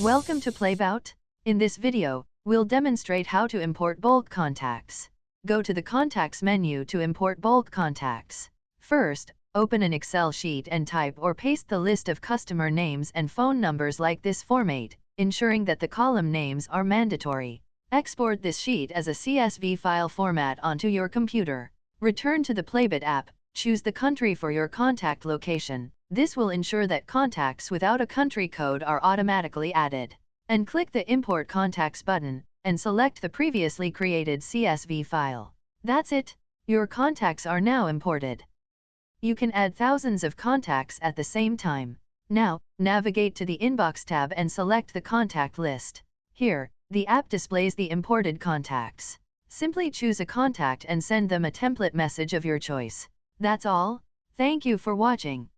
Welcome to Playbot. In this video, we'll demonstrate how to import bulk contacts. Go to the Contacts menu to import bulk contacts. First, open an Excel sheet and type or paste the list of customer names and phone numbers like this format, ensuring that the column names are mandatory. Export this sheet as a CSV file format onto your computer. Return to the Playbot app, choose the country for your contact location. This will ensure that contacts without a country code are automatically added. And click the Import Contacts button, and select the previously created CSV file. That's it, your contacts are now imported. You can add thousands of contacts at the same time. Now, navigate to the Inbox tab and select the contact list. Here, the app displays the imported contacts. Simply choose a contact and send them a template message of your choice. That's all. Thank you for watching.